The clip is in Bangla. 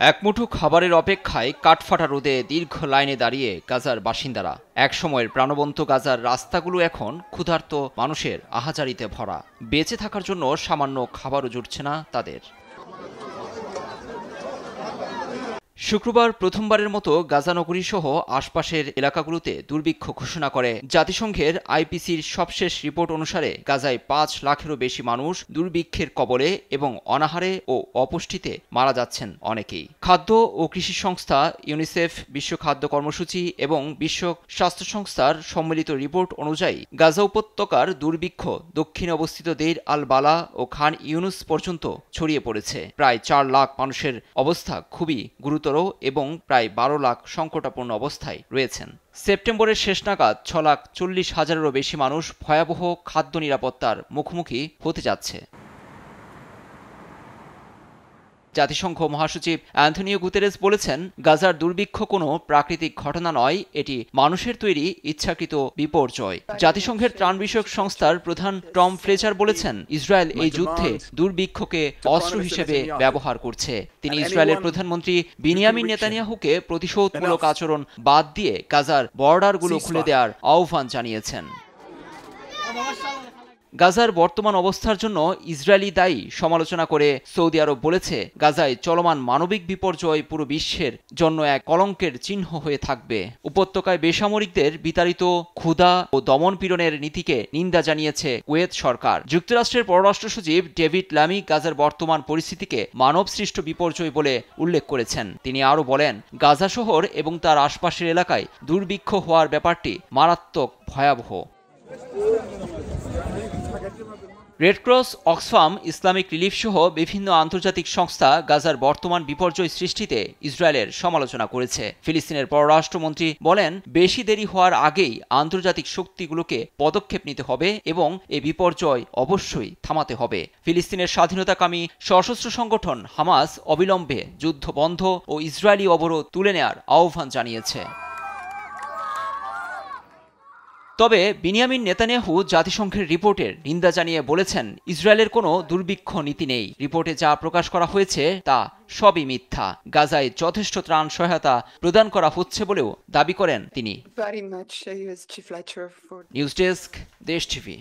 এক মুঠো খাবারের অপেক্ষায় কাঠফাটা রোদে দীর্ঘ লাইনে দাঁড়িয়ে গাজার বাসিন্দারা। এক সময়ের প্রাণবন্ত গাজার রাস্তাগুলো এখন ক্ষুধার্ত মানুষের আহাজারিতে ভরা। বেঁচে থাকার জন্য সামান্য খাবারও জুটছে না তাদের। শুক্রবার প্রথমবারের মতো গাজা নগরী সহ আশপাশের এলাকাগুলোতে দুর্ভিক্ষ ঘোষণা করে জাতিসংঘের আইপিসির সবশেষ রিপোর্ট অনুসারে গাজায় ৫ লাখেরও বেশি মানুষ দুর্ভিক্ষের কবলে এবং অনাহারে ও অপুষ্টিতে মারা যাচ্ছেন অনেকেই। খাদ্য ও কৃষি সংস্থা, ইউনিসেফ, বিশ্ব খাদ্য কর্মসূচি এবং বিশ্ব স্বাস্থ্য সংস্থার সম্মিলিত রিপোর্ট অনুযায়ী গাজা উপত্যকার দুর্ভিক্ষ দক্ষিণে অবস্থিত দেইর আল বালা ও খান ইউনুস পর্যন্ত ছড়িয়ে পড়েছে। প্রায় ৪ লাখ মানুষের অবস্থা খুবই গুরুতর এবং প্রায় ১২ লাখ সংকটাপন্ন অবস্থায় রয়েছেন। সেপ্টেম্বরের শেষ নাগাদ ৬,৪০,০০০-এরও বেশি মানুষ ভয়াবহ খাদ্য নিরাপত্তার মুখোমুখি হতে যাচ্ছে। জাতিসংঘ মহাসচিব অ্যান্থনিও গুতেরেস বলেছেন, গাজার দুর্ভিক্ষ কোনো প্রাকৃতিক ঘটনা নয়, এটি মানুষের তৈরি ইচ্ছাকৃত বিপর্যয়। জাতিসংঘের ত্রাণ বিষয়ক সংস্থার প্রধান টম ফ্লেচার বলেছেন, ইসরায়েল এই যুদ্ধে দুর্ভিক্ষকে অস্ত্র হিসেবে ব্যবহার করছে। তিনি ইসরায়েলের প্রধানমন্ত্রী বিনিয়ামিন নেতানিয়াহুকে প্রতিশোধমূলক আচরণ বাদ দিয়ে গাজার বর্ডারগুলো খুলে দেওয়ার আহ্বান জানিয়েছেন। গাজার বর্তমান অবস্থার জন্য ইসরায়েলি দায়ী সমালোচনা করে সৌদি আরব বলেছে, গাজায় চলমান মানবিক বিপর্যয় পুরো বিশ্বের জন্য এক কলঙ্কের চিহ্ন হয়ে থাকবে। উপত্যকায় বেসামরিকদের বিতাড়িত, ক্ষুধা ও দমনপীড়নের নীতিকে নিন্দা জানিয়েছে কুয়েত সরকার। যুক্তরাষ্ট্রের পররাষ্ট্র সচিব ডেভিড ল্যামি গাজার বর্তমান পরিস্থিতিকে মানবসৃষ্ট বিপর্যয় বলে উল্লেখ করেছেন। তিনি আরও বলেন, গাজা শহর এবং তার আশপাশের এলাকায় দুর্ভিক্ষ হওয়ার ব্যাপারটি মারাত্মক ভয়াবহ। রেডক্রস, অক্সফাম, ইসলামিক রিলিফ সহ বিভিন্ন আন্তর্জাতিক সংস্থা গাজার বর্তমান বিপর্যয় সৃষ্টিতে ইসরায়েলের সমালোচনা করেছে। ফিলিস্তিনের পররাষ্ট্রমন্ত্রী বলেন, বেশি দেরি হওয়ার আগেই আন্তর্জাতিক শক্তিগুলোকে পদক্ষেপ নিতে হবে এবং এই বিপর্যয় অবশ্যই থামাতে হবে। ফিলিস্তিনের স্বাধীনতাকামী সশস্ত্র সংগঠন হামাস অবিলম্বে যুদ্ধ বন্ধ ও ইসরায়েলি অবরোধ তুলে নেয়ার আহ্বান জানিয়েছে। তবে বিনিয়ামিন নেতানিয়াহু জাতিসংঘের রিপোর্টের নিন্দা জানিয়ে বলেছেন, ইসরায়েলের কোনো দুর্ভিক্ষ নীতি নেই। রিপোর্টে যা প্রকাশ করা হয়েছে তা সবই মিথ্যা। গাজায় যথেষ্ট ত্রাণ সহায়তা প্রদান করা হচ্ছে বলেও দাবি করেন তিনি। নিউজ ডেস্ক, দেশ টিভি।